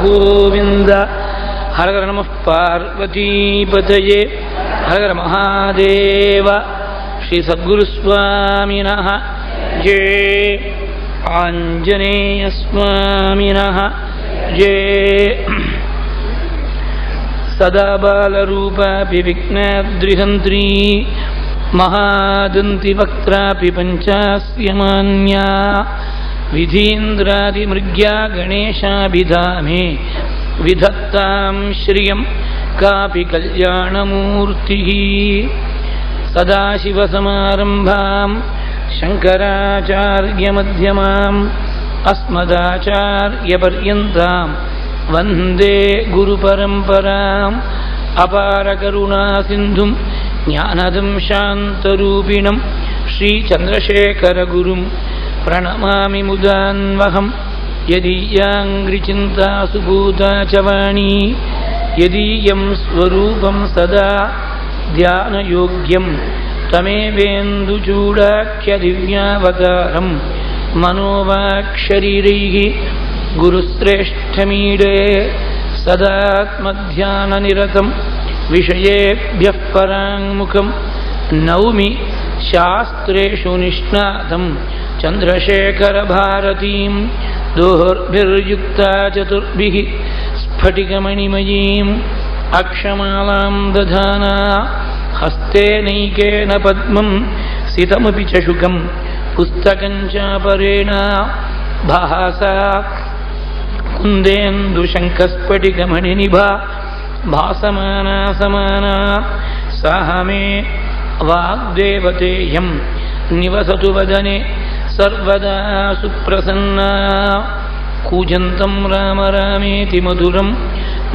गोविन्द हर हर नमः पार्वतीपतये हर हर महादेव श्री सद्गुरुस्वामिनः जय आञ्जनेयस्वामिनः जय सदा बालरूपापि विघ्नाद्रिहन्त्री महादन्तिवक्त्रापि पञ्चास्यमान्या विधीन्द्रादिमृग्या गणेशाभिधामे विधत्तां श्रियं कापि कल्याणमूर्तिः सदाशिवसमारम्भां शङ्कराचार्यमध्यमाम् अस्मदाचार्यपर्यन्तां वन्दे गुरुपरम्पराम् अपारकरुणासिन्धुं ज्ञानदं शान्तरूपिणं श्रीचन्द्रशेखरगुरुं प्रणमामि मुदान्वहं यदीयाङ्घ्रिचिन्ता सुभूता च वाणी यदीयं स्वरूपं सदा ध्यानयोग्यं तमेवेन्दुचूडाख्यदिव्यावतारं मनोवाक्शरीरैः गुरुश्रेष्ठमीडे सदात्मध्याननिरतं विषयेभ्यः पराङ्मुखं नौमि शास्त्रेषु निष्णातं चन्द्रशेखरभारतीं दोर्भिर्युक्ता चतुर्भिः स्फटिकमणिमयीम् अक्षमालां दधाना हस्तेनैकेन पद्मं सितमपि च शुकं पुस्तकं चापरेण भासा कुन्देन्दुशङ्खस्फटिकमणिनिभा भासमाना समाना सा मे वाग्देवतेयं निवसतु वदने सर्वदा सुप्रसन्ना कूजन्तं राम रामेति मधुरं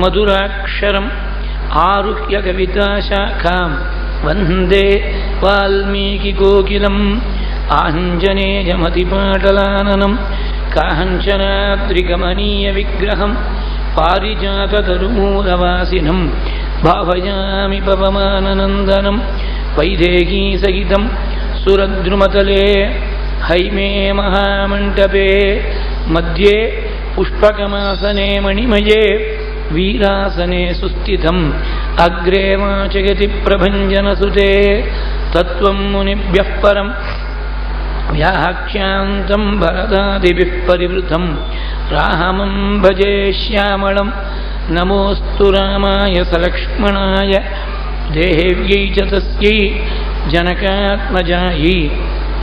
मधुराक्षरम् आरुह्य कविताशाखां वन्दे वाल्मीकिकोकिलम् आञ्जनेयमतिपाटलाननं काञ्चनाद्रिकमनीयविग्रहं पारिजाततरुमूलवासिनं भावयामि पवमाननन्दनं वैदेहीसहितं सुरद्रुमतले हैमे महामण्टपे मध्ये पुष्पकमासने मणिमये वीरासने सुस्थितम् अग्रे वाचयति प्रभञ्जनसुते तत्त्वं मुनिभ्यः परं व्याख्यान्तं भरदादिभिः परिवृतं रामं भजे श्यामलं नमोऽस्तु रामाय सलक्ष्मणाय देव्यै च तस्यै जनकात्मजायै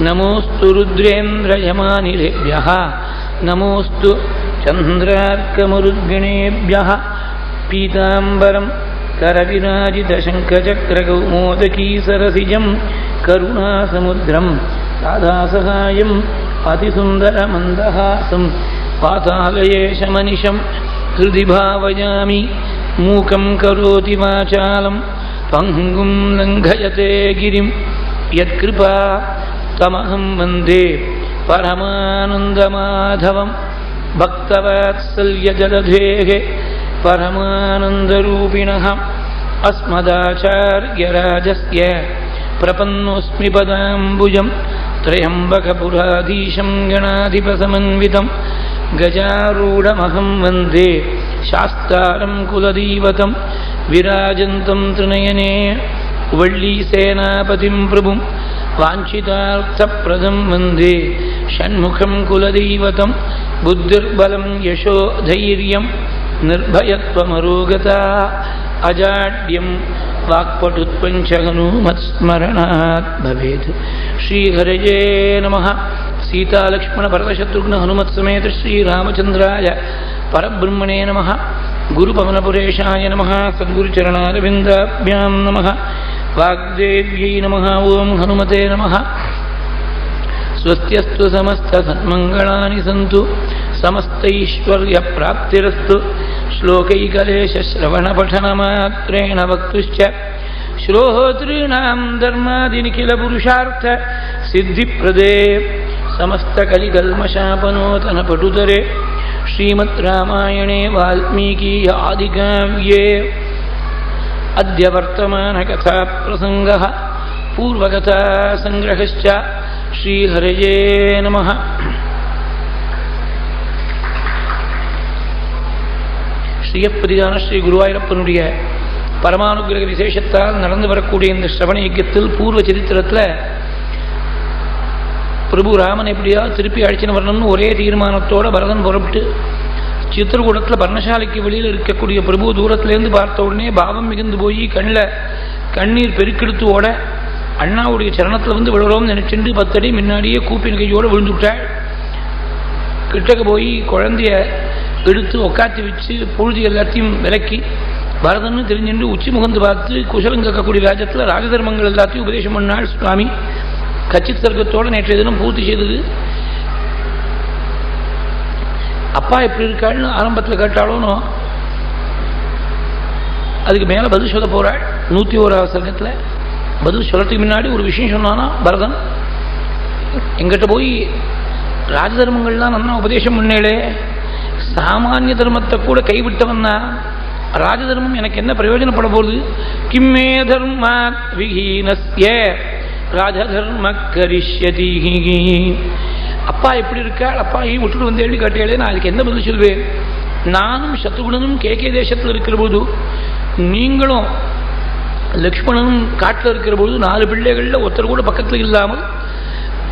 नमोऽस्तु रुद्रेन्द्रयमानिलेभ्यः नमोऽस्तु चन्द्रार्कमरुद्गणेभ्यः पीताम्बरं करविराजितशङ्खचक्रकौमोदकी सरसिजं करुणासमुद्रं राधासहायम् अतिसुन्दरमन्दहासं पातालयेशमनिशं हृदि भावयामि मूकं करोति वाचालं पङ्गुं लङ्घयते गिरिं यत्कृपा तमहं वन्दे परमानन्दमाधवं भक्तवात्सल्यजलधेः परमानन्दरूपिणः अस्मदाचार्यराजस्य प्रपन्नोऽस्मि पदाम्बुजं त्र्यम्बकपुराधीशं गणाधिपसमन्वितं गजारूढमहं वन्दे शास्तारं कुलदैवतं विराजन्तं त्रिनयने वल्लीसेनापतिं प्रभुं वाञ्छितार्थप्रदं वन्दे षण्मुखं कुलदैवतं बुद्धिर्बलं यशो धैर्यं निर्भयत्वमरोगता अजाड्यं वाक्पटुत्वञ्च हनुमत्स्मरणात् भवेत् श्रीहरये नमः सीतालक्ष्मणभरतशत्रुघ्न हनुमत्समेत श्रीरामचन्द्राय परब्रह्मणे नमः गुरुपवनपुरेशाय नमः सद्गुरुचरणारविन्दाभ्यां नमः वाग्देव्यै नमः ओं हनुमते नमः स्वस्त्यस्तु समस्तसन्मङ्गलानि सन्तु समस्तैश्वर्यप्राप्तिरस्तु श्लोकैकलेशश्रवणपठनमात्रेण वक्तुश्च श्रोतॄणां धर्मादिनिखिलपुरुषार्थ सिद्धिप्रदे समस्तकलिकल्मषापनोतनपटुतरे श्रीमद् रामायणे वाल्मीकीय आदिकाव्ये अद्य वर्तमानकथाप्रसङ्गः पूर्वकथासङ्ग्रहश्च श्रीहरये नमः। ஸ்ரீயப்பதியான ஸ்ரீ குருவாயூரப்பனுடைய பரமானுகிரக விசேஷத்தால் நடந்து வரக்கூடிய இந்த ஸ்ரவண யஜ்ஞத்தில் பூர்வ சரித்திரத்தில் பிரபு ராமன் எப்படியா திருப்பி அழைச்சின்னு வரணும்னு ஒரே தீர்மானத்தோட பரதன் புறப்பட்டு சித்திரகூடத்தில் பர்ணசாலைக்கு வெளியில் இருக்கக்கூடிய பிரபு தூரத்திலேருந்து பார்த்த உடனே பாவம் மிகுந்து போய் கண்ணீர் பெருக்கெடுத்து ஓட அண்ணாவுடைய சரணத்தில் வந்து விழுறோம்னு நினைச்சுட்டு 10 அடி முன்னாடியே கூப்பின் கையோடு விழுந்து விட்டாள். கிட்டக்க போய் குழந்தைய எடுத்து உக்காத்தி வச்சு பொழுது எல்லாத்தையும் விலக்கி பரதன்னு தெரிஞ்சுட்டு உச்சி முகந்து பார்த்து குசலம் கேட்கக்கூடிய ராஜத்தில் ராஜதர்மங்கள் எல்லாத்தையும் உபதேசம் பண்ணாள் சுவாமி. கச்சித் தர்க்கத்தோடு நேற்றைய தினம் பூர்த்தி செய்தது. அப்பா எப்படி இருக்காள்னு ஆரம்பத்தில் கேட்டாலும் அதுக்கு மேலே பதில் சொல்ல போகிறாள். 101வது சர்க்கத்தில் பதில் சொல்லத்துக்கு முன்னாடி ஒரு விஷயம் சொன்னானா பரதன், எங்கிட்ட போய் ராஜதர்மங்கள்லாம் நல்லா உபதேசம் பண்ணேளே, சாமானிய தர்மத்தை கூட கைவிட்டவன்னா ராஜதர்மம் எனக்கு என்ன பிரயோஜனப்பட போகுது? கிம்மே தர்மா விஹீனஸ்ய ராஜதர்ம கரிஷ்யதி. அப்பா எப்படி இருக்காள், அப்பாயை விட்டுட்டு வந்து எழுதி காட்டியாலே நான் அதுக்கு என்ன பதில் சொல்வேன்? நானும் சத்ருகுணனும் கேகே தேசத்தில் இருக்கிற போது, நீங்களும் லக்ஷ்மணனும் காட்டில் இருக்கிற போது 4 பிள்ளைகளில் ஒருத்தர் கூட பக்கத்தில் இல்லாமல்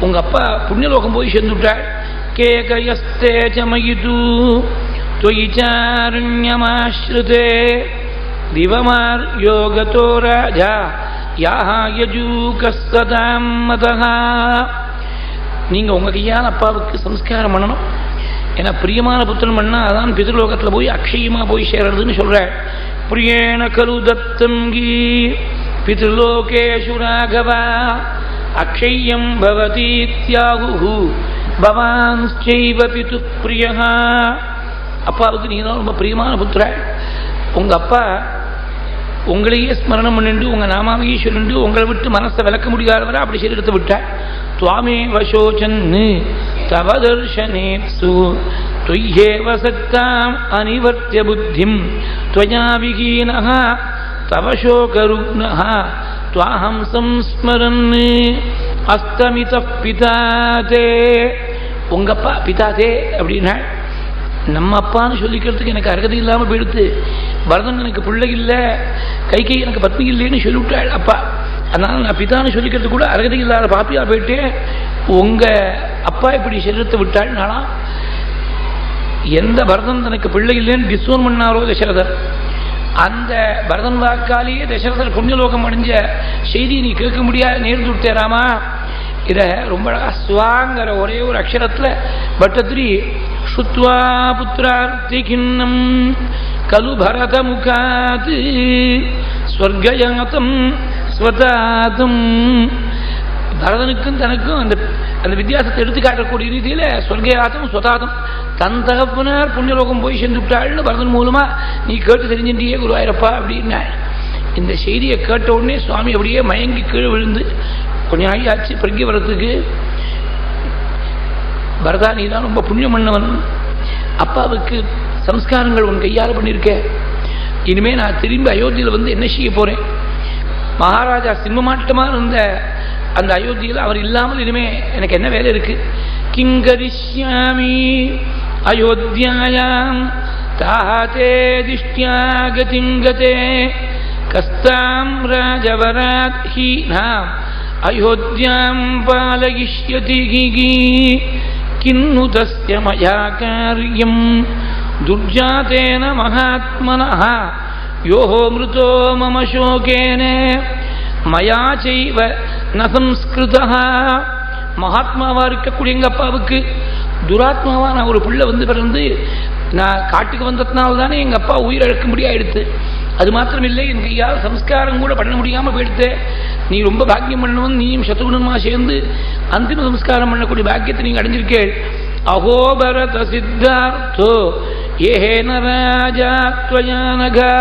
உங்கள் அப்பா புண்ணியலோகம் போய் சேர்ந்துவிட்டாள். கேகயஸ்தே சமயிது त्वयिचारण्यमाश्रिते दिवमार योगतो राजा யாஜூகஸ்ததாம் மதஹா. நீங்கள் உங்கள் கையால் அப்பாவுக்கு சம்ஸ்காரம் பண்ணணும். ஏன்னா பிரியமான புத்திரன் பண்ணால் அதான் பிதிர்லோகத்தில் போய் அக்ஷயமாக போய் சேர்றதுன்னு சொல்கிறாள். பிரியேன கலு தத்தங்கி பிதிர்லோகேஷு ராகவா அக்ஷயம் பவதீத்யாஹு பவான்ஸ்சைவ பிது பிரியஹா. அப்பாவுக்கு நீ தான் ரொம்ப பிரியமான புத்திரா. உங்கள் அப்பா உங்களையே ஸ்மரணம் பண்ணிட்டு உங்கள் நாமாவையே சொல்லிட்டு உங்களை விட்டு மனசை விளக்க முடியாதவரை அப்படி சரீரத்தை விட்டாள். துவாமே வசோச்சன்னு தவ தர்ஷனேப்சு துய்யேவ சக்தாம் அனிவர்த்திய புத்திம் துவயா விகீனஹ தவ சோகருக்னஹ துவாஹம் சம்ஸ்மரன்னு அஸ்தமித பிதாதே. உங்கள் அப்பா பிதாதே அப்படின்னா நம்ம அப்பான்னு சொல்லிக்கிறதுக்கு எனக்கு அருகதை இல்லாமல் போயிடுத்து. பரதன் எனக்கு பிள்ளை இல்லை, கைகை எனக்கு பத்னி இல்லைன்னு சொல்லிவிட்டாள் அப்பா. அதனால் நான் பிதான்னு சொல்லிக்கிறது கூட அருகதை இல்லாத பாப்பியா போயிட்டு உங்கள் அப்பா இப்படி சரீரத்தை விட்டாள். நானா எந்த பரதன் தனக்கு பிள்ளை இல்லைன்னு டிஸ்ஓன் பண்ணாரோ தசரதர், அந்த பரதன் வாக்காலேயே தசரதர் புண்ணியலோகம் அடைஞ்ச செய்தியை நீ கேட்க முடியாது நேர்ந்து விட்டேராமா. இதை ரொம்ப ஸ்வாங்கிற ஒரே ஒரு அக்ஷரத்தில் பட்டத்திரி ஸ்ருத்வா புத்திரார்த்திகின்னம் கலு பரத முகாத் ஸ்வர்கயாதம் ஸ்வதாதம். பரதனுக்கும் தனக்கும் அந்த அந்த வித்தியாசத்தை எடுத்து காட்டக்கூடிய ரீதியில் ஸ்வர்கயாதம் ஸ்வதாதம் தன் தகப்பனார் புண்ணியலோகம் போய் சென்று விட்டாள்னு பரதன் மூலமாக நீ கேட்டு தெரிஞ்சுட்டியே குருவாயிரப்பா அப்படின்னா. இந்த செய்தியை கேட்ட உடனே சுவாமி அப்படியே மயங்கி கீழே விழுந்து கொஞ்சம் நாள் ஆச்சு பிரக்ஞை வரத்துக்கு. பரதா நீ தான் ரொம்ப புண்ணியம் பண்ணவன், அப்பாவுக்கு சம்ஸ்காரங்கள் உன் கையால் பண்ணியிருக்க. இனிமேல் நான் திரும்பி அயோத்தியில் வந்து என்ன செய்ய போகிறேன்? மகாராஜா சிம்மமாட்டமாக இருந்த அந்த அயோத்தியில் அவர் இல்லாமல் இனிமே எனக்கு என்ன வேலை இருக்கு? கிங்கரிஷ்யாமி அயோத்தியாயாம் தாஹே திஷ்டியாகதிங்கதே கஸ்தாம் ராஜவராத் ஹீனாம் அயோத்தியாம் பாலயிஷ்யதி கின்னு தஸ்ய மயா கார்யம் துர்ஜாதேன மகாத்மனஹ யோஹோ மிருதோ மம சோகேன மயா சைவ ந சம்ஸ்கிருதஹ. மகாத்மாவா இருக்கக்கூடிய எங்கள் அப்பாவுக்கு துராத்மாவா நான் ஒரு பிள்ளை வந்து பிறந்து நான் காட்டுக்கு வந்ததுனால தானே எங்கள் அப்பா உயிரிழக்கும்படி ஆயிடுத்து. அது மாத்திரமில்லை, என் கையால் சம்ஸ்காரம் கூட பண்ண முடியாமல் போயிடுத்து. நீ ரொம்ப பாக்கியம் பண்ணவன், நீயும் சத்ருகுணமா சேர்ந்து அந்திம சம்ஸ்காரம் பண்ணக்கூடிய பாக்கியத்தை நீங்கள் அடைஞ்சிருக்கேள். அஹோ பரத சித்தார்த்தோ ஏஹேன ராஜா த்வயானகா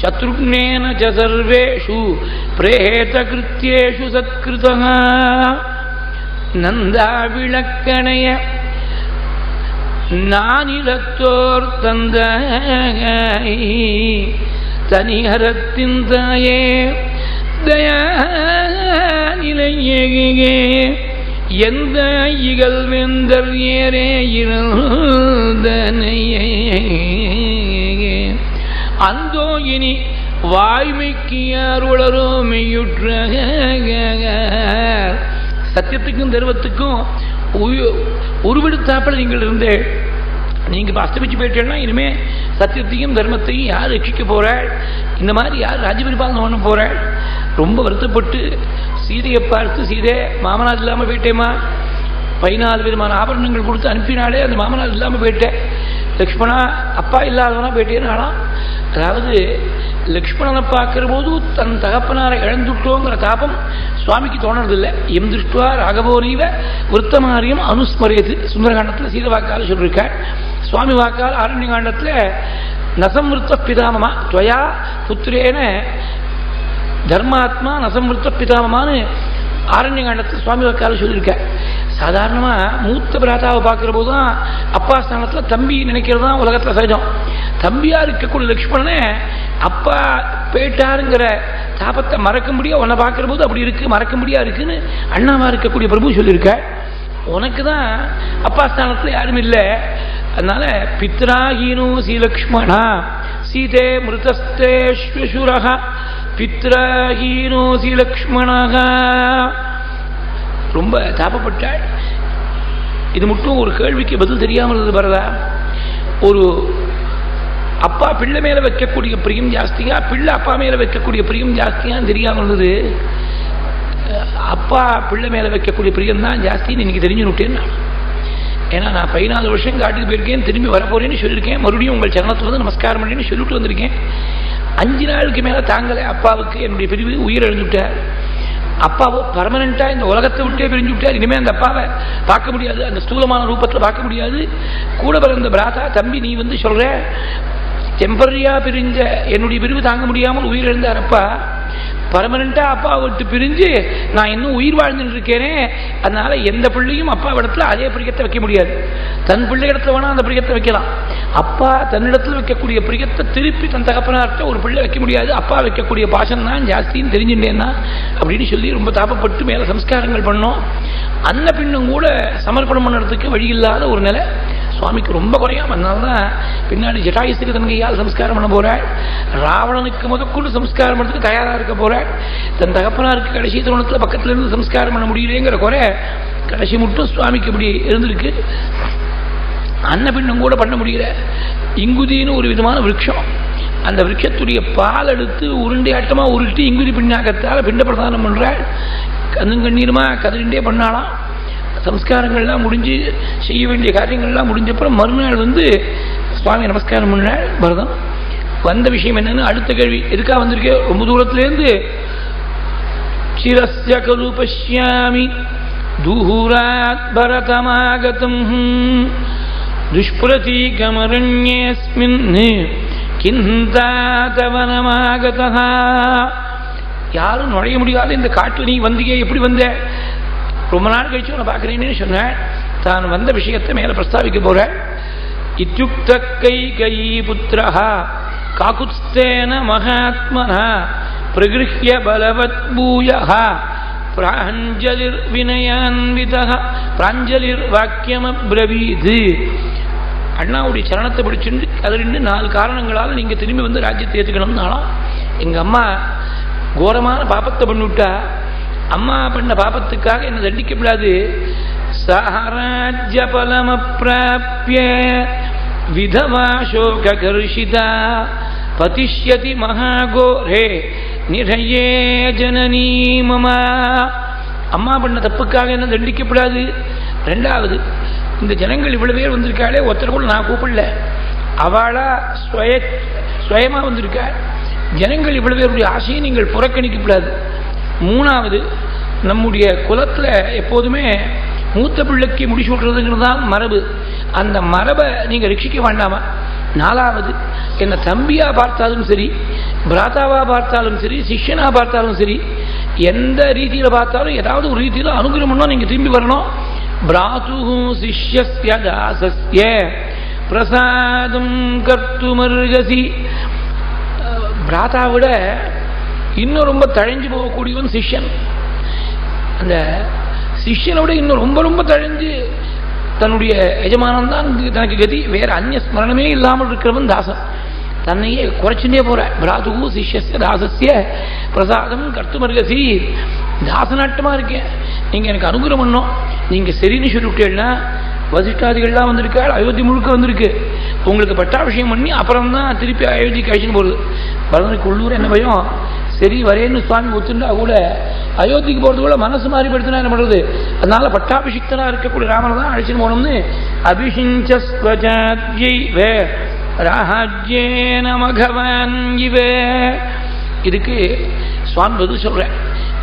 சத்ருக்னேன ச சர்வேஷு பிரேத கிருத்யேஷு சத்கிருதஹ. நந்தா விளக்கணைய நானிலத்தோர் தந்தாய் தனிஹரத்தின் தாயே தயாநிலையே எந்த இகழ் வெந்தர் ஏரே இருந்தனையே. அந்தோ இனி வாய்மைக்கு யார் உளரோ மெய்யுற்ற. சத்தியத்துக்கும் தர்மத்துக்கும் உருவெடுத்தாப்பில் நீங்கள் இருந்தே நீங்க அஸ்தமிச்சு போயிட்டேன்னா இனிமே சத்தியத்தையும் தர்மத்தையும் யார் ரட்சிக்க போறாள்? இந்த மாதிரி யார் ராஜ்யபரிபாலனை பண்ண போறாள்? ரொம்ப வருத்தப்பட்டு சீதையை பார்த்து, சீதை மாமனார் இல்லாம போயிட்டேமா, 14 விதமான ஆபரணங்கள் கொடுத்து அனுப்பினாலே அந்த மாமனார் இல்லாம போயிட்டேன், லக்ஷ்மணா அப்பா இல்லாதவனா போயிட்டேன்னு. அதாவது லக்ஷ்மணனை பார்க்கிற போது தன் தகப்பனாரை இழந்துட்டோங்கிற தாபம் சுவாமிக்கு தோணுறதில்லை. எம் திருஷ்டுவா ராகவோனீவ விருத்தமாரியம் அனுஸ்மரேது சுந்தரகாண்டத்தில் சீத வாக்கால் சொல்லியிருக்காள். சுவாமி வாக்கால் ஆரண்ய காண்டத்தில் நசம்விருத்த பிதாமமா துவயா புத்திரேன தர்மாத்மா நசம்விருத்த பிதாமமானு ஆரண்ய காண்டத்தில் சுவாமி வாக்கால் சொல்லியிருக்காள். சாதாரணமாக மூத்த பிராத்தாவை பார்க்குற போது தான் அப்பா ஸ்தானத்தில் தம்பி நினைக்கிறது தான் உலகத்தில் சகஜம். தம்பியாக இருக்கக்கூடிய லக்ஷ்மணனை அப்பா போயிட்டாருங்கிற தாபத்தை மறக்க முடியாது. உன்னை பார்க்குற போது அப்படி இருக்குது, மறக்க முடியாது இருக்குன்னு அண்ணாவாக இருக்கக்கூடிய பிரபு சொல்லியிருக்க. உனக்கு தான் அப்பா ஸ்தானத்தில் யாரும் இல்லை. அதனால பித்ராஹீனோ ஸ்ரீலக்ஷ்மணா சீதே மிருதஸ்தே ஸ்வசுரஹ பித்ராஹீனோ ஸ்ரீலக்ஷ்மணா. ரொம்ப தாபப்பட்டாள். இது மட்டும் ஒரு கேள்விக்கு பதில் தெரியாமல் இருந்தது பரதா. ஒரு அப்பா பிள்ளை மேல வைக்கக்கூடிய பிரியம் ஜாஸ்தியா, பிள்ளை அப்பா மேல வைக்கக்கூடிய பிரியம் ஜாஸ்தியான்னு தெரியாமல் இருந்தது. அப்பா பிள்ளை மேல வைக்கக்கூடிய பிரியம் தான் ஜாஸ்தின்னு இன்னைக்கு தெரிஞ்சுட்டேன்னு. ஏன்னா நான் 14 வருஷம் காட்டுக்கு போயிருக்கேன், திரும்பி வரப்போறேன்னு சொல்லியிருக்கேன், மறுபடியும் உங்கள் சரணத்தில் வந்து நமஸ்காரம் பண்ணின்னு சொல்லிட்டு வந்திருக்கேன். 5 நாளுக்கு மேல தாங்கலை அப்பாவுக்கு என்னுடைய பிரிவு, உயிர் எழுந்துட்டார். அப்பாவோ பர்மனண்டா இந்த உலகத்தை விட்டே பிரிஞ்சு விட்டார். இனிமே அந்த அப்பாவை பார்க்க முடியாது, அந்த ஸ்தூலமான ரூபத்தில் பார்க்க முடியாது. கூட பிறந்த பிராத்தா தம்பி நீ வந்து சொல்ற டெம்பரரியா பிரிஞ்ச என்னுடைய பிரிவு தாங்க முடியாமல் உயிரிழந்தார் அப்பா. பர்மனண்டா அப்பா விட்டு பிரிஞ்சு நான் இன்னும் உயிர் வாழ்ந்துட்டு இருக்கேனே, அதனால எந்த பிள்ளையும் அப்பா இடத்துல அதே பிரியத்தை வைக்க முடியாது. தன் பிள்ளை இடத்துல வேணா அந்த பிரியத்தை வைக்கலாம். அப்பா தன்னிடத்தில் வைக்கக்கூடிய பிரியத்தை திருப்பி தன் தகப்பனார்ட்ட ஒரு பிள்ளை வைக்க முடியாது. அப்பா வைக்கக்கூடிய பாசம் தான் ஜாஸ்தின்னு தெரிஞ்சுட்டேன்னா அப்படின்னு சொல்லி ரொம்ப தாபப்பட்டு மேல சம்ஸ்காரங்கள் பண்ணோம். அன்ன பின்னும் கூட சமர்ப்பணம் பண்ணுறதுக்கு வழி இல்லாத ஒரு நிலை சுவாமிக்கு ரொம்ப குறையாம. அதனால்தான் பின்னாடி ஜட்டாயுசுக்கு தன் கையால் சம்ஸ்காரம் பண்ண போறாள். ராவணனுக்கு முதற்கொண்டு சம்ஸ்காரம் பண்ணுறதுக்கு தயாராக இருக்க போறாள். தன் தகப்பனாருக்கு கடைசி தருணத்தில் பக்கத்துல இருந்து சம்ஸ்காரம் பண்ண முடியலேங்கிற குறை கடைசி மட்டும் சுவாமிக்கு இப்படி இருந்திருக்கு. அன்ன பின்னும் கூட பண்ண முடியல. இங்குதின்னு ஒரு விதமான விருட்சம், அந்த விருட்சத்துடைய பால் எடுத்து உருண்டை ஆட்டமா உருட்டி இங்குதி பின்னாக்கத்தால் பிண்ட பிரதானம் பண்றாள். கண்ணும் கண்ணீருமா கதிரிண்டே பண்ணாலாம். சம்ஸ்காரங்கள்லாம் முடிஞ்சு செய்ய வேண்டிய காரியங்கள்லாம் முடிஞ்சப்புறம் மறுநாள் வந்து சுவாமி நமஸ்காரம் பண்ணாள். பரதம் வந்த விஷயம் என்னன்னு அடுத்த கேள்வி. எதுக்காக வந்திருக்கே? ரொம்ப தூரத்திலேருந்து சிரஸ்ய கலு பஷ்யாமி தூராத் பரதமாகதம் துஷ்பிரதீகமரண்யேஸ்மின் கிந்தாதவனமாகதஹ. யாரும் நுழைய முடியாத இந்த காட்டில் நீ வந்தியே, எப்படி வந்த? ரொம்ப நாள் கழிச்சு உன்னை பார்க்குறேன்னு சொன்னேன். தான் வந்த விஷயத்தை மேலே பிரஸ்தாபிக்க போற. இத்யுக்த கைகயீ புத்திரஹ காகுத்ஸ்தேன மகாத்மனா பிரகிருஹ்ய பலவத் பூயஹ பிராஞ்சலிர் வினயான்விதஹ பிராஞ்சலிர் வாக்கியமப்ரவீத். அண்ணாவுடைய சரணத்தை பிடிச்சுட்டு அதிலிருந்து 4 காரணங்களால் நீங்க திரும்பி வந்து ராஜ்யத்தை ஏற்றுக்கணும்னாலும், எங்க அம்மா கோரமான பாபத்தை பண்ணிவிட்டா, அம்மா பண்ண பாபத்துக்காக என்ன தண்டிக்கப்படாது. சஹராஜ்ய பலமப்ராப்ய விதவா சோகர்ஷிதா பதிஷ்யதி மகாகோரே நிரயே ஜனனீ மம. அம்மா பண்ண தப்புக்காக என்ன தண்டிக்கப்படாது. 2வது, இந்த ஜனங்கள் இவ்வளவு பேர் வந்திருக்காளே, ஒருத்தர் கூட நான் கூப்பிடல, அவளா சுயமா வந்திருக்கா. ஜனங்கள் இவ்வளவு பேருடைய ஆசையை நீங்கள் புறக்கணிக்கப்படாது. 3வது, நம்முடைய குலத்தில் எப்போதுமே மூத்த பிள்ளைக்கு முடிச்சு விட்டுறதுங்கிறது தான் மரபு. அந்த மரபை நீங்கள் ரட்சிக்க வேண்டாமா. 4வது, என்னை தம்பியா பார்த்தாலும் சரி, பிராத்தாவா பார்த்தாலும் சரி, சிஷ்யனா பார்த்தாலும் சரி, எந்த ரீதியில் பார்த்தாலும் ஏதாவது ஒரு ரீதியில் அனுகிரகம்னா நீங்கள் திரும்பி வரணும். பிராத்து சிஷ்யஸ்ய தாசஸ்ய பிரசாதம் கர்த்துமர்ஹசி. பிராத்தாவிட இன்னும் ரொம்ப தழைஞ்சு போகக்கூடியவன் சிஷ்யன். அந்த சிஷ்யனை விட இன்னும் ரொம்ப ரொம்ப தழைஞ்சு தன்னுடைய எஜமானம் தான் தனக்கு கதி, வேற அந்நிய ஸ்மரணமே இல்லாமல் இருக்கிறவன் தாசன். தன்னையே குறைச்சுட்டே போற. பிராதுகு சிஷ்யஸ்ய தாசஸ்ய பிரசாதம் கர்த்துமர்கசி, தாசநாட்டமா இருக்கேன், நீங்க எனக்கு அனுகிரகம் பண்ணோம். நீங்க சரின்னு சொல்லிவிட்டேன்னா வசிஷ்டாதிகள்லாம் வந்திருக்காள், அயோத்தி முழுக்க வந்திருக்கு, உங்களுக்கு பட்டாபிஷேகம் பண்ணி அப்புறம் தான் திருப்பி அயோத்திக்கு அழிச்சுன்னு போகுது. பரதனுக்கு உள்ளூர் என்ன பயம், சரி வரேன்னு சுவாமி ஒத்துண்டா கூட அயோத்திக்கு போகிறது கூட மனசு மாறி படுத்தினா என்ன பண்ணுறது, அதனால பட்டாபிஷிக்தனா இருக்கக்கூடிய ராமனை தான் அழிச்சுன்னு போனோம்னு அபிஷிஞ்சஸ்வஜாத்யைவ ராஜ்யேன மகவான் இவ. இதுக்கு சுவாமி பதில் சொல்கிறேன்.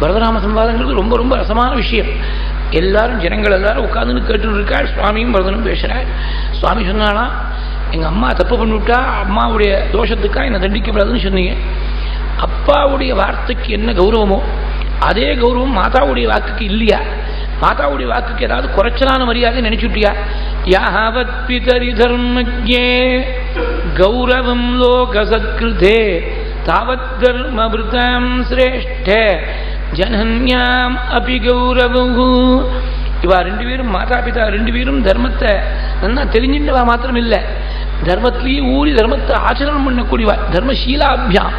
பரதராம சம்வாதங்கிறது ரொம்ப ரொம்ப ரசமான விஷயம். எல்லாரும் ஜனங்கள் எல்லாரும் உட்காந்துன்னு கேட்டுன்னு இருக்காள். சுவாமியும் பரதனும் பேசுகிறாள். சுவாமி சொன்னாலாம், எங்கள் அம்மா தப்பு பண்ணிவிட்டா அம்மாவுடைய தோஷத்துக்காக என்னை தண்டிக்கப்படாதுன்னு சொன்னீங்க. அப்பாவுடைய வார்த்தைக்கு என்ன கௌரவமோ அதே கௌரவம் மாதாவுடைய வாக்குக்கு இல்லையா? மாதாவுடைய வாக்குக்கு ஏதாவது குறைச்சலான மரியாதை நினைச்சுட்டியா? யாவத் பிதரி தர்மஜ்ஞே கௌரவம் லோகசத்கிருதே தாவத் தர்மபிருதாம் சிரேஷ்ட ஜனன்யாம் அபி கௌரவகு. இவா ரெண்டு பேரும் மாதா பிதா ரெண்டு பேரும் தர்மத்தை நல்லா தெரிஞ்சின்றவா மாத்திரம் இல்லை, தர்மத்திலேயே ஊறி தர்மத்தை ஆச்சரணம் பண்ணக்கூடியவா, தர்மசீலாபியாம்.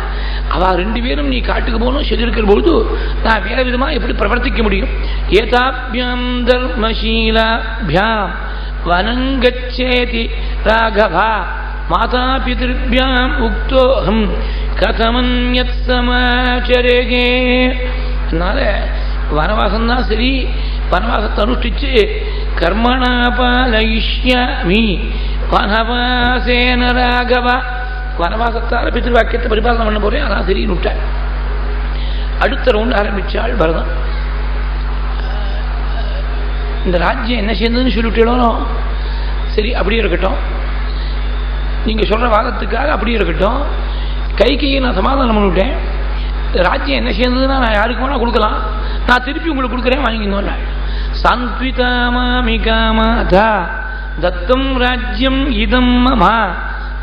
அவ ரெண்டு பேரும் நீ காட்டுக்கு போகணும் சொல்லியிருக்கிற பொழுது நான் வேற விதமா எப்படி பிரவர்த்திக்க முடியும்? ஏதாபியாம் தர்மசீலாபியாம் வனங்கச்சேதி ராகவா மாதா பிதர்பியாம் உக்தோஹம் கதமன்யத் சமாச்சரேகே. அதனால வனவாசம் தான் சரி, வனவாசத்தை அனுஷ்டிச்சு கர்மணா பாலயிஷ்யாமி வனவாசேன ராகவா, வனவாசத்தால் பித்ருவாக்கியத்தை பரிபாலனை பண்ண போறேன், அதான் சரின்னு விட்டாள். அடுத்த ரவுண்ட் ஆரம்பிச்சாள் பரதம். இந்த ராஜ்யம் என்ன சேர்ந்ததுன்னு சொல்லிவிட்டோம், சரி அப்படியே இருக்கட்டும், நீங்க சொல்ற வாதத்துக்காக அப்படியே இருக்கட்டும், கைகையை நான் சமாதானம் பண்ணிவிட்டேன். ராஜ்யம் என்ன சேர்ந்ததுன்னா நான் யாருக்கு வேணா கொடுக்கலாம், நான் திருப்பி உங்களுக்கு கொடுக்குறேன் வாங்கிக்கணும். சாந்த்விதாமாமிகாமாதா தத்தம் ராஜ்யம் இதம் மமா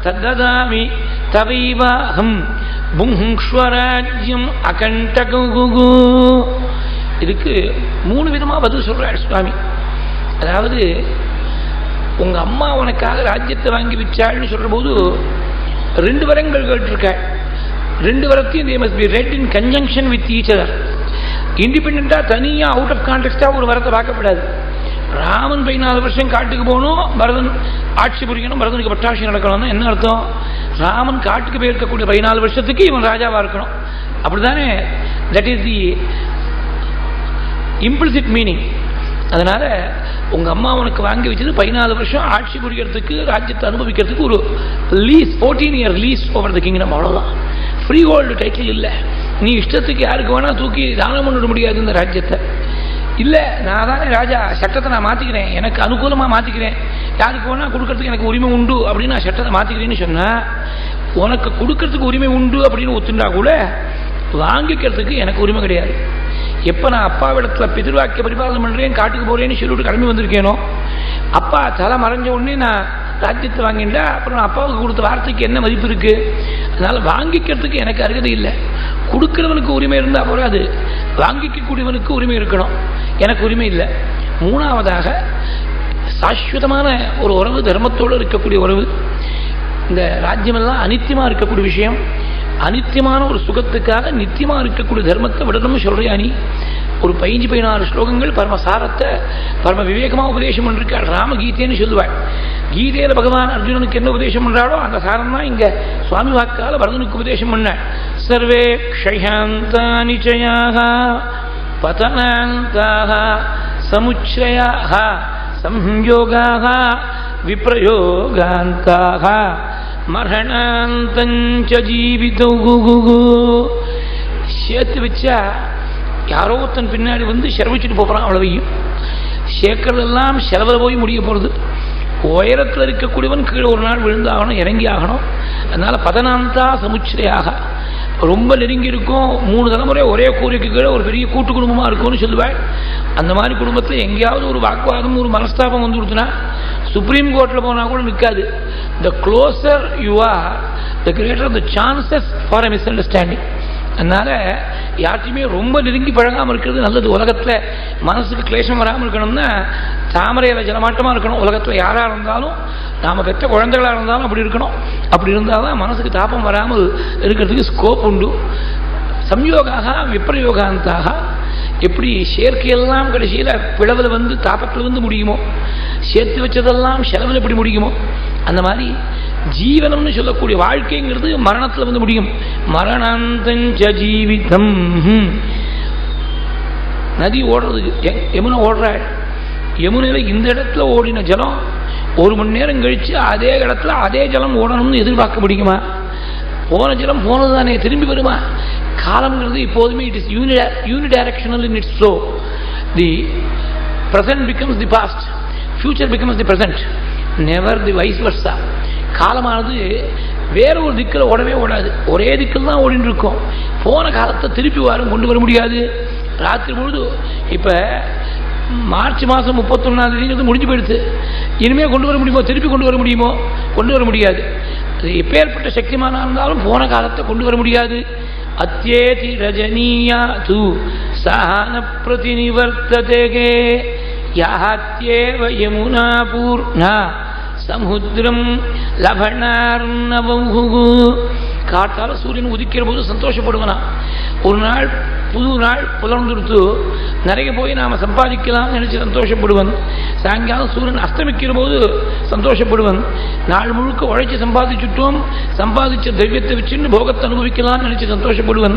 தததாமி தவைவாஹம் புங்ஸ்வராஜ்யம் அகண்டகு. இதுக்கு 3 விதமா பதில் சொல்றார் சுவாமி. அதாவது உங்க அம்மா உனக்காக ராஜ்யத்தை வாங்கி வச்சாள்னு சொல்ற போது 2 வரங்கள் கேட்டிருக்காள். 2 வரத்தையும் they must be read in conjunction with each other. இண்டிபெண்டா தனியா அவுட் ஆஃப் கான்டெக்ஸ்டா ஒரு வரத்தை பார்க்கப்படாது. ராமன் 14 வருஷம் காட்டுக்கு போகணும், பரதன் ஆட்சி புரியணும், பரதனுக்கு பட்டாட்சி நடக்கணும். என்ன அர்த்தம்? ராமன் காட்டுக்கு போயிருக்கக்கூடிய 14 வருஷத்துக்கு இவன் ராஜாவா இருக்கணும், அப்படித்தானே? That is the implicit meaning. அதனால உங்க அம்மா உனக்கு வாங்கி வச்சது 14 வருஷம் ஆட்சி புரியறதுக்கு, ராஜ்யத்தை அனுபவிக்கிறதுக்கு ஒரு lease, 14 year lease over the kingdom, அவ்வளவுதான். ஃப்ரீ ஹோல்டு டைட்டில் இல்லை. நீ இஷ்டத்துக்கு யாருக்கு வேணா தூக்கி தானம் பண்ணிட முடியாது இந்த ராஜ்யத்தை. இல்லை நான் தானே ராஜா, சட்டத்தை நான் மாற்றிக்கிறேன், எனக்கு அனுகூலமாக மாற்றிக்கிறேன், யாருக்கு வேணா கொடுக்கறதுக்கு எனக்கு உரிமை உண்டு அப்படின்னு நான் சட்டத்தை மாற்றிக்கிறேன்னு சொன்னால், உனக்கு கொடுக்கறதுக்கு உரிமை உண்டு அப்படின்னு ஒத்துண்டா கூட வாங்கிக்கிறதுக்கு எனக்கு உரிமை கிடையாது. எப்போ நான் அப்பாவிடத்தில் பிதிர்வாக்கிய பரிபாலனை பண்ணுறேன், காட்டுக்கு போகிறேன்னு சொல்லிவிட்டு கிளம்பி வந்திருக்கேனோ, அப்பா தலை மறைஞ்ச உடனே நான் ராஜ்யத்தை வாங்கிட்டா அப்புறம் அப்பாவுக்கு கொடுத்த வார்த்தைக்கு என்ன மதிப்பு இருக்குது? அதனால் வாங்கிக்கிறதுக்கு எனக்கு அருகதை இல்லை. கொடுக்கிறவனுக்கு உரிமை இருந்தால் போகாது, வாங்கிக்கக்கூடியவனுக்கு உரிமை இருக்கணும். எனக்கு உரிமை இல்லை. 3வதாக சாஸ்வதமான ஒரு உறவு, தர்மத்தோடு இருக்கக்கூடிய உறவு. இந்த ராஜ்யமெல்லாம் அனித்தியமாக இருக்கக்கூடிய விஷயம். அனித்தியமான ஒரு சுகத்துக்காக நித்தியமாக இருக்கக்கூடிய தர்மத்தை விடணும்னு சொல்றியா நீ? ஒரு 15-16 ஸ்லோகங்கள் பரமசாரத்தை பரம விவேகமாக உபதேசம் பண்ணிருக்காள். ராமகீதைன்னு சொல்லுவாள். கீதையில பகவான் அர்ஜுனனுக்கு என்ன உபதேசம் பண்றாளோ அந்த சாரம் தான் இங்க சுவாமி வாக்கால பரதனுக்கு உபதேசம் பண்ண. சர்வே க்ஷயாந்தானி சயாக பதனாந்தாக சமுச்சயாக சம்யோகாக விப்ரயோகாந்தாக மரணாந்தஞ்ச ஜீவிதோ. சேர்த்து வச்சா யாரோ தன் பின்னாடி வந்து செலவிச்சுட்டு போகிறான், அவ்வளவையும் சேர்க்கறதெல்லாம் செலவில் போய் முடிய போகிறது. உயரத்தில் இருக்கக்கூடியவன் கீழே ஒரு நாள் விழுந்தாகணும், இறங்கி ஆகணும். அதனால பதனாந்தா சமுச்சரையாக ரொம்ப நெருங்கி இருக்கும். 3 தலைமுறை ஒரே கூரைக்கு கீழே ஒரு பெரிய கூட்டு குடும்பமாக இருக்கும்னு சொல்லுவாள். அந்த மாதிரி குடும்பத்தில் எங்கேயாவது ஒரு வாக்குவாதம், ஒரு மனஸ்தாபம் வந்து கொடுத்தனா சுப்ரீம் கோர்ட்டில் போனால் கூட நிற்காது. The closer you are the greater the chances for a misunderstanding. அதனால யார்ட்டையுமே ரொம்ப நெருங்கி பழகாமல் இருக்கிறது நல்லது. உலகத்தில் மனசுக்கு கிளேசம் வராமல் இருக்கணும்னா தாமரையில் ஜலமாட்டமாக இருக்கணும். உலகத்தில் யாராக இருந்தாலும் நாம் பெற்ற குழந்தைகளாக இருந்தாலும் அப்படி இருக்கணும். அப்படி இருந்தால் தான் மனசுக்கு தாபம் வராமல் இருக்கிறதுக்கு ஸ்கோப் உண்டு. சம்யோகாக விப்ரயோகாந்தாக எப்படி சேர்க்கையெல்லாம் கடைசியில் பிளவில் வந்து தாபத்தில் வந்து முடியுமோ, சேர்த்து வச்சதெல்லாம் செலவில் எப்படி முடியுமோ, அந்த மாதிரி ஜீவனம்னு சொல்லக்கூடிய வாழ்க்கைங்கிறது மரணத்தில் வந்து முடியும். மரணாந்தஞ்ச ஜீவிதம். நதி ஓடுறது, யமுனை ஓடுறாள். யமுனையில் இந்த இடத்துல ஓடின ஜலம் 1 மணி நேரம் கழித்து அதே இடத்துல அதே ஜலம் ஓடணும்னு எதிர்பார்க்க முடியுமா? போன ஜலம் போனது தானே, திரும்பி வருமா? காலம்ங்கிறது எப்போதுமே it is unidirectional in its flow. The present becomes the past, future becomes the present, never the vice versa. காலமானது வேற ஒரு திக்கில் ஓடவே ஓடாது, ஒரே திக்கில் தான் ஓடின்னு இருக்கும். போன காலத்தை திருப்பி கொண்டு வர முடியாது. ராத்திரி பொழுது இப்போ மார்ச் மாதம் 31 முடிஞ்சு போயிடுச்சு. இனிமேல் கொண்டு வர முடியுமோ? திருப்பி கொண்டு வர முடியுமோ? கொண்டு வர முடியாது. எப்பேற்பட்ட சக்திமானா இருந்தாலும் போன காலத்தை கொண்டு வர முடியாது. அத்யேதி ரஜனீயா தூ சஹன பிரதிநிவர்த்ததே யாத்யேவ யமுனா பூர்ணா சமுத்திரம் லபணார்ணவஹு. காட்டால் சூரியன் உதிக்கிற போது சந்தோஷப்படுவனா. ஒரு நாள் புது நாள் புலர்ந்துடுத்து நிறைய போய் நாம் சம்பாதிக்கலாம் நினச்சி சந்தோஷப்படுவன். சாயங்காலம் சூரியன் அஸ்தமிக்கிற போது சந்தோஷப்படுவன். நாள் முழுக்க உழைச்சி சம்பாதிச்சுட்டோம், சம்பாதிச்ச திரவியத்தை வச்சுன்னு போகத்தை அனுபவிக்கலாம்னு நினச்சி சந்தோஷப்படுவன்.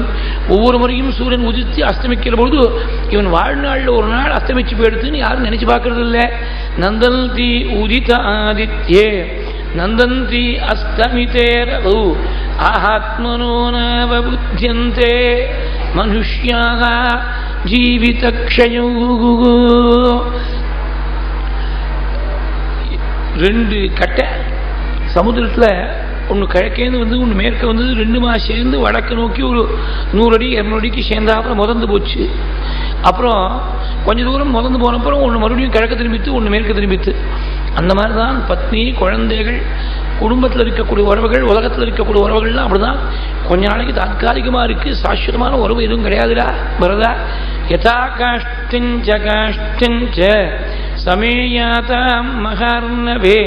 ஒவ்வொரு முறையும் சூரியன் உதித்து அஸ்தமிக்கிற பொழுது இவன் வாழ்நாளில் ஒரு நாள் அஸ்தமிச்சு போயிடுத்துன்னு யாரும் நினச்சி பார்க்கறது இல்லை. நந்தந்தி உதித ஆதித்யே நந்தந்தி அஸ்தமிதேரவு ஆத்மனோ நவபுத்யந்தே மனுஷ்யாக ஜீவிதக்ஷயோ. 2 கட்டை சமுதிரத்தில் ஒன்று கிழக்கேந்து வந்து ஒன்று மேற்க வந்தது. 2மா சேர்ந்து வடக்கு நோக்கி ஒரு 100 அடி 200 அடிக்கு சேர்ந்தாப்புறம் முதந்து போச்சு. அப்புறம் கொஞ்சம் தூரம் முதந்து போனப்புறம் ஒன்று மறுபடியும் கிழக்க திரும்பித்து ஒன்று மேற்க திரும்பித்து. அந்த மாதிரி தான் பத்னி, குழந்தைகள், குடும்பத்தில் இருக்கக்கூடிய உறவுகள், உலகத்தில் இருக்கக்கூடிய உறவுகள்லாம் அப்படிதான். கொஞ்ச நாளைக்கு தாற்காலிகமாக இருக்குது, சாஸ்வதமான உறவு எதுவும் கிடையாதுடா வரதா. யதா காஷ்டிஞ்ச காஷ்டிஞ்ச சமேயாதாம் மகார்ணவே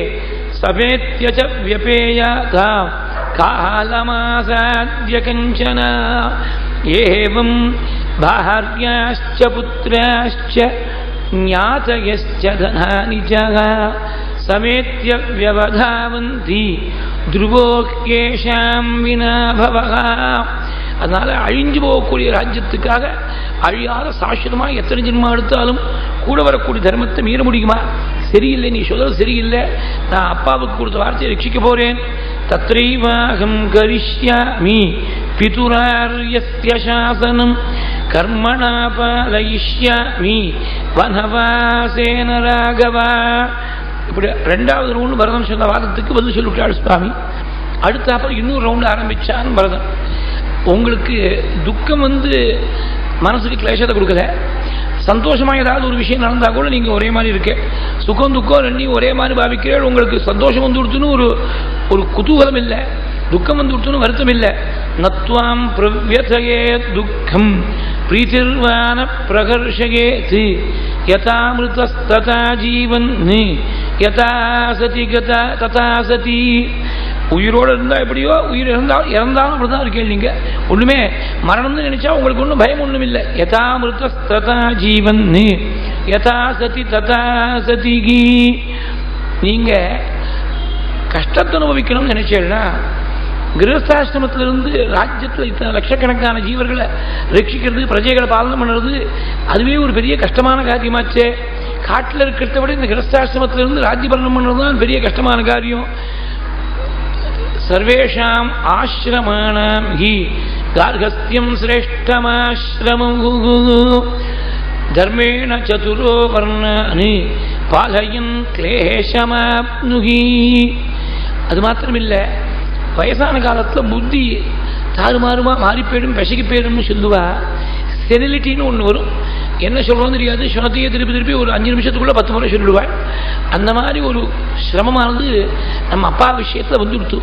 சபேத்யச வியபேயாதாம் காலமாசாத்ய கஞ்சன ஏவம் பாஹர்யாஸ்ச புத்ராஸ்ச ஞாதயஸ்ச தனானிஜக சமேத்ய வியவதாவந்தி துருவோக்கேஷாம் வினாபவக. அதனால் அழிஞ்சு போகக்கூடிய ராஜ்யத்துக்காக அழியாத சாஸ்வதமாக எத்தனை ஜென்மா எடுத்தாலும் கூட வரக்கூடிய தர்மத்தை மீற முடியுமா? சரியில்லை, நீ சொல்றது சரியில்லை, நான் அப்பாவுக்கு கொடுத்த வார்த்தையை ரட்சிக்க போறேன். தத்ரைவாகம் கரிஷ்யாமி பிதுரார்யஸ்ய சாசனம் கர்மணா பாலயிஷ்யாமி வனவாசேன ராகவா. இப்படி 2வது ரவுண்டு பரதன் சொன்ன வாதத்துக்கு பதில் சொல்லிவிட்டாள் சுவாமி. அடுத்த அப்புறம் இன்னொரு ரவுண்டு ஆரம்பிச்சான் பரதன். உங்களுக்கு துக்கம் வந்து மனசுக்கு கிளேசத்தை கொடுக்கல, சந்தோஷமாக ஏதாவது ஒரு விஷயம் நடந்தால் கூட நீங்கள் ஒரே மாதிரி இருக்க, சுகம் துக்கம் 2 ஒரே மாதிரி பாவிக்கிறீர்கள். உங்களுக்கு சந்தோஷம் வந்து கொடுத்துன்னு ஒரு குதூகலம் இல்லை, துக்கம் வந்து கொடுத்துன்னு வருத்தம் இல்லை. நத்வாம் பிரவ்யதயே துக்கம் பிரீதிர்வான பிரகர்ஷயேத் யதாமிருதஸ்ததா ஜீவன் யதா சதி கதா ததா சதி. உயிரோடு இருந்தால் எப்படியோ, உயிர் இறந்தாலும் அப்படிதான் இருக்கேன். நீங்கள் ஒன்றுமே மரணம்னு நினைச்சா உங்களுக்கு ஒன்றும் பயம் ஒன்றும் இல்லை. யதாமிருதஸ்ததா ஜீவன் யதா சதி ததா சதிகி. நீங்கள் கஷ்டத்தை அனுபவிக்கணும்னு நினைச்சேன்னா கிரகஸ்தாசிரமத்திலிருந்து ராஜ்யத்தில் இத்தனை லட்சக்கணக்கான ஜீவர்களை ரட்சிக்கிறது, பிரஜைகளை பாலனம் பண்ணுறது, அதுவே ஒரு பெரிய கஷ்டமான காரியமாச்சே. காட்டில் இருக்கிறத விட இந்த கிரகஸ்தாசிரமத்திலிருந்து ராஜ்யபரணம் பண்ணுறது தான் பெரிய கஷ்டமான காரியம். சர்வேஷாம் ஆசிரமாணாம் ஹி கார்கஸ்தியம் சிரேஷ்டமாசிரமம் தர்மேண சதுரோ வர்ணானி பாலயன் கிளேஷமாப்னுகி. அது மாத்திரமில்லை, வயசான காலத்தில் புத்தி தாறுமாறுமா மாறி போயிடும், பசிக்கு போயிடும்னு சொல்லுவா. செனிலிட்டின்னு ஒன்று வரும், என்ன சொல்கிறோன்னு தெரியாது, சொன்னத்தையே திருப்பி ஒரு 5 நிமிஷத்துக்குள்ளே 10 முறை சொல்லிடுவாள். அந்த மாதிரி ஒரு சிரமமானது நம்ம அப்பா விஷயத்தில் வந்து கொடுத்து.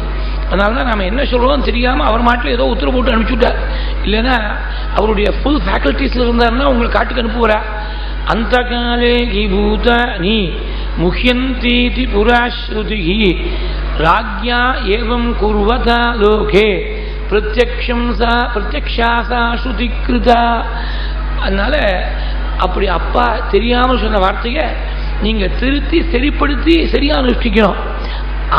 அதனால தான் நம்ம என்ன சொல்கிறோம் தெரியாமல் அவர் மாட்டில் ஏதோ உத்தரவு போட்டு அனுப்பிச்சுட்டார். இல்லைன்னா அவருடைய ஃபுல் ஃபேக்கல்ட்டிஸில் இருந்தாருன்னா உங்களை காட்டுக்கு அனுப்புவாரா. அந்த காலே பூதானி முஹ்யந்தீதி புராஸ்ருதிஹி ராஜ்யா ஏவம் குர்வதா லோகே பிரத்யக்ஷா சா ஸ்ருதி கிருதா. அதனால அப்படி அப்பா தெரியாமல் சொன்ன வார்த்தையை நீங்க திருத்தி சரிப்படுத்தி சரியா அனுஷ்டிக்கணும்.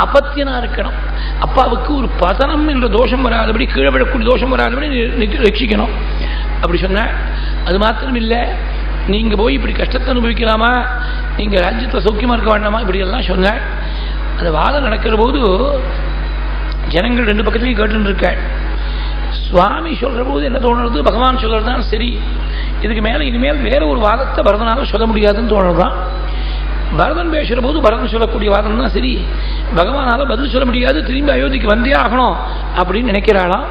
அபத்தியனா இருக்கணும். அப்பாவுக்கு ஒரு பதனம் என்ற தோஷம் வராதபடி, கீழே விடக்கூடிய தோஷம் வராதபடி ரட்சிக்கணும். அப்படி சொன்ன அது மாத்திரம் இல்லை, நீங்க போய் இப்படி கஷ்டத்தை அனுபவிக்கலாமா, நீங்க ராஜ்யத்தில் சௌக்கியமா இருக்க வேண்டாமா, இப்படி எல்லாம் சொன்ன. அந்த வாதம் நடக்கிற போது ஜனங்கள் ரெண்டு பக்கத்துலையும் கேட்டு இருக்க. சுவாமி சொல்ற போது என்ன தோணுறது, பகவான் சொல்றதுதான் சரி, இதுக்கு மேல இனிமேல் வேற ஒரு வாதத்தை பரதனால சொல்ல முடியாதுன்னு தோணுறதான். பரதன் பேசுற போது பரதன் சொல்லக்கூடிய வாதம் தான் சரி, பகவானால பதில் சொல்ல முடியாது, திரும்பி அயோத்திக்கு வந்தே ஆகணும் அப்படின்னு நினைக்கிறாளாம்.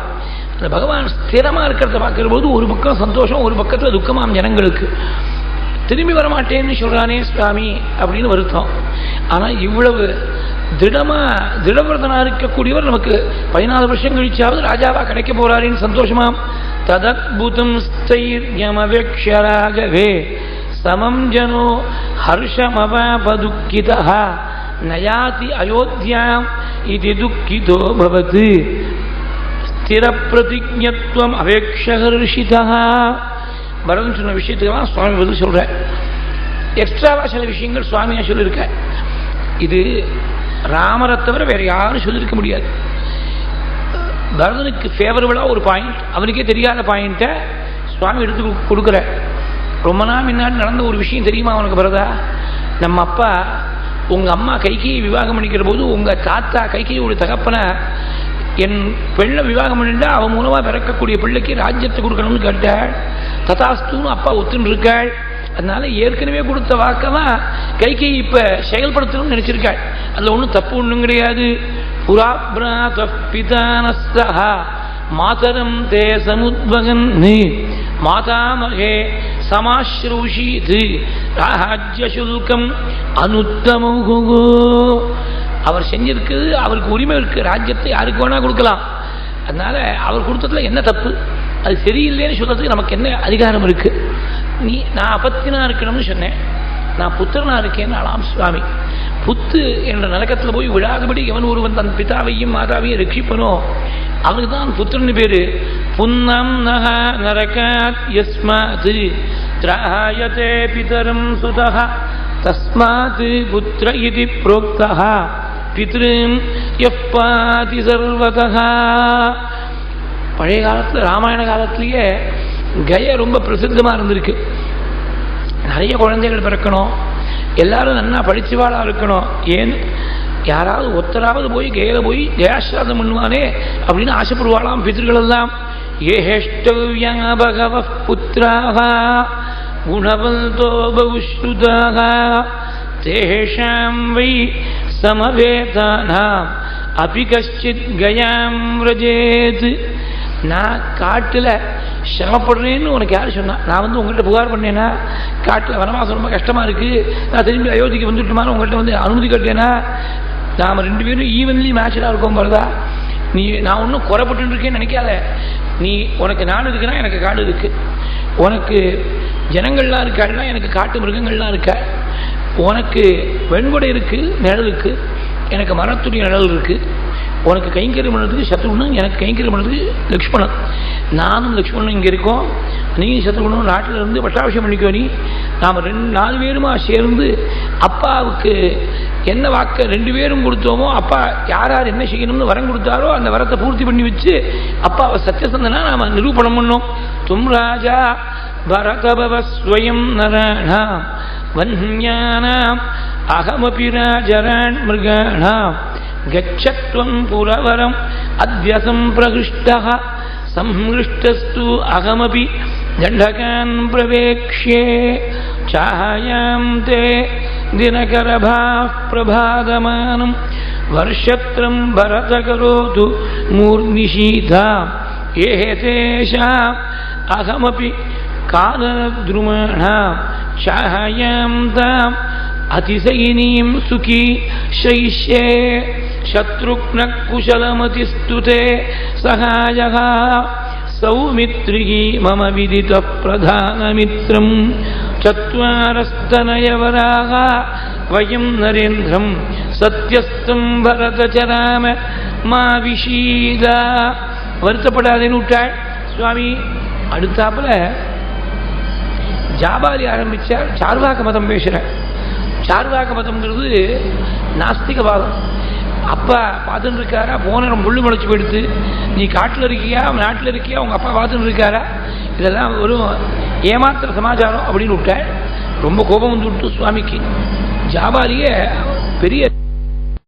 அந்த பகவான் ஸ்திரமா இருக்கிறத பார்க்கிற போது ஒரு பக்கம் சந்தோஷம், ஒரு பக்கத்துல துக்கமாம் ஜனங்களுக்கு. திரும்பி வரமாட்டேன்னு சொல்றானே சுவாமி அப்படின்னு வருத்தம். ஆனா இவ்வளவு திடவிரதனா இருக்கக்கூடியவர் நமக்கு 14 வருஷம் கழிச்சாவது ராஜாவா கிடைக்க போறாரின்னு சந்தோஷமாம். ததத்புதம் ஸ்தைர்யமவேக்ஷராகவே சமம் ஜனோ ஹர்ஷமவாபதுக்கிதஹ நயாதி அயோத்யாம் இது துக்கிதோ பவதி ஸ்திர பிரதிஜத்வம் அவேக்ஷஹர்ஷிதஹ. பரதன் சொன்ன விஷயத்துக்கெல்லாம் சுவாமி பதில் சொல்ற. எக்ஸ்ட்ராவா சில விஷயங்கள் சுவாமியா சொல்லியிருக்க. இது ராமரை தவிர வேற யாரும் சொல்லியிருக்க முடியாது. பரதனுக்கு ஃபேவரபிளா ஒரு பாயிண்ட், அவனுக்கே தெரியாத பாயிண்ட்டை சுவாமி எடுத்து கொடுக்குற. ரொம்ப நாள் முன்னாடி நடந்த ஒரு விஷயம் தெரியுமா அவனுக்கு பரதா? நம்ம அப்பா உங்க அம்மா கைகையை விவாகம் பண்ணிக்கிற போது உங்க தாத்தா கைகையோட தகப்பனை என் பெண்ணை விவாகம் பண்ணிட்டா அவன் மூலமா பிறக்கக்கூடிய பிள்ளைக்கு ராஜ்யத்தை கொடுக்கணும்னு கேட்டாள். ததாஸ்துன்னு அப்பா ஒத்துன்னு இருக்காள். அதனால ஏற்கனவே கொடுத்த வாக்கெல்லாம் கைகை இப்ப செயல்படுத்தணும்னு நினைச்சிருக்காள். அதுல ஒன்றும் தப்பு ஒன்றும் கிடையாது. புராப்ராத பிதானஸ்தஹ மாதரம் தே சமுத்வகன் மாதாமகே சமாஸ்ரூஷீத் ராஜ்ய சுல்கம் அனுத்தமோ. அவர் செஞ்சிருக்கு, அவருக்கு உரிமை இருக்கு, ராஜ்யத்தை யாருக்கு வேணா கொடுக்கலாம். அதனால அவர் கொடுத்ததுல என்ன தப்பு, அது சரியில்லைன்னு சொல்றதுக்கு நமக்கு என்ன அதிகாரம் இருக்கு? நான் அபத்தினா இருக்கணும்னு சொன்னேன், நான் புத்திரனா இருக்கேன்னு ஆளாம் சுவாமி. புத்து என்ற நரகத்தில் போய் விழாதபடி எவன் ஒருவன் தன் பிதாவையும் மாதாவையும் ரட்சிப்பனோ அவனுக்கு தான் புத்திரன் பேரு. புன்னம் நக நரகாத் யஸ்மாத் த்ராயதே பிதரம் சுதஹ தஸ்மாத் புத்திர இதி ப்ரோக்தஹ பித்ரும் யப்பாதி சர்வதஹ. பழைய காலத்தில் ராமாயண காலத்திலேயே கய ரொம்ப பிரசித்தமா இருந்திருக்கு. நிறைய குழந்தைகள் பிறக்கணும், எல்லாரும் நல்லா படிச்சுவாளா இருக்கணும். ஏன் யாராவது ஒத்தராவது போய் கயல போய் ஜெயாஸ்ராதம் பண்ணுவானே அப்படின்னு ஆசைப்படுவாளாம் பித்ருகள் எல்லாம். ஏஷ்டவ்யா பகவ புத்திராக குணவந்தோ பகுஸ்ருதாக தேஷாம் வை சமவேதானாம் அபி கஷ்சித் கயாம் ரஜேத். நான் காட்டில் சிரமப்படுறேன்னு உனக்கு யார் சொன்னா? நான் வந்து உங்கள்கிட்ட புகார் பண்ணேன்னா காட்டில் வனவாசம் ரொம்ப கஷ்டமா இருக்கு, நான் திரும்பி அயோத்திக்கு வந்துட்டுமான்னு உங்கள்கிட்ட வந்து அனுமதி கேட்டேன்னா நாம் 2 பேரும் ஈவன்லி மேட்சடாக இருக்கோம் பாருதா. நீ நான் ஒன்றும் குறைப்பட்டு இருக்கேன்னு நினைக்காத. நீ உனக்கு நாடு இருக்குன்னா எனக்கு காடு இருக்கு, உனக்கு ஜனங்கள்லாம் இருக்காடுனா எனக்கு காட்டு மிருகங்கள்லாம் இருக்கா, உனக்கு வெண்கொடை இருக்கு நிழல் இருக்கு, எனக்கு மரத்துடைய நிழல் இருக்கு, உனக்கு கைங்கரியம் பண்ணுறதுக்கு சத்ருகுணு, எனக்கு கைங்கரியம் பண்ணுறதுக்கு லக்ஷ்மணன். நானும் லக்ஷ்மணனும் இங்கே இருக்கோம், நீயும் சத்ருகுணும் நாட்டில் இருந்து பட்டாபிஷேகம் பண்ணிக்கோ. நீ நாம் 4 பேருமா சேர்ந்து அப்பாவுக்கு என்ன வாக்க 2 பேரும் கொடுத்தோமோ, அப்பா யார் யார் என்ன செய்யணும்னு வரம் கொடுத்தாரோ அந்த வரத்தை பூர்த்தி பண்ணி வச்சு அப்பாவை சத்தியசந்தனா நாம் நிரூபணம் பண்ணோம். தும் ராஜா பரதபவஸ்வயம் நராணாம் வன்யானாம் அகமபி ராஜரான் மிருகாணாம் கச்சத்வம் புரவரம் அத்யசம் பிரகிருஷ்டஹ சம்ஹிருஷ்டஸ்து அகமபி தண்டகான் பிரவேக்ஷ்யே சாயாம் தே தினகரபாः பிரபாதமானம் வர்ஷத்ரம் பரதகரோது மூர்நிஷீதாம் ஏதேஷாம் அகமபி காலத்ருமாணாம் சாயாம் தாம் அதிசயினீம் சுகி ஷைஷ்யே சத்ருக்ன குஷலமதிஸ்துதே சகாயः சௌமித்ரிகி மம விதித பிரதானமித்ரம் சத்வாரஸ்தனயவராக வயம் நரேந்திரம் சத்யஸ்தம் பரதச்சராம மா விஷீதா. வருத்தப்படாதேன்னு விட்டாள் சுவாமி. அடுத்தாப்புல ஜாபாலி ஆரம்பிச்சார். சார்வாக மதம் பேசுகிறார். சார்வாக மதம்ங்கிறது நாஸ்திகவாதம். அப்பா பார்த்துட்டு இருக்காரா, போன முள்ளு முளைச்சி போயிடுத்து, நீ காட்டில் இருக்கியா நாட்டில் இருக்கியா, உங்கள் அப்பா பார்த்துட்டு இருக்காரா, இதெல்லாம் ஒரு ஏமாத்திர சமாச்சாரம் அப்படின்னு விட்டாள். ரொம்ப கோபம் வந்து விட்டு சுவாமிக்கு. ஜாபாலிய பெரிய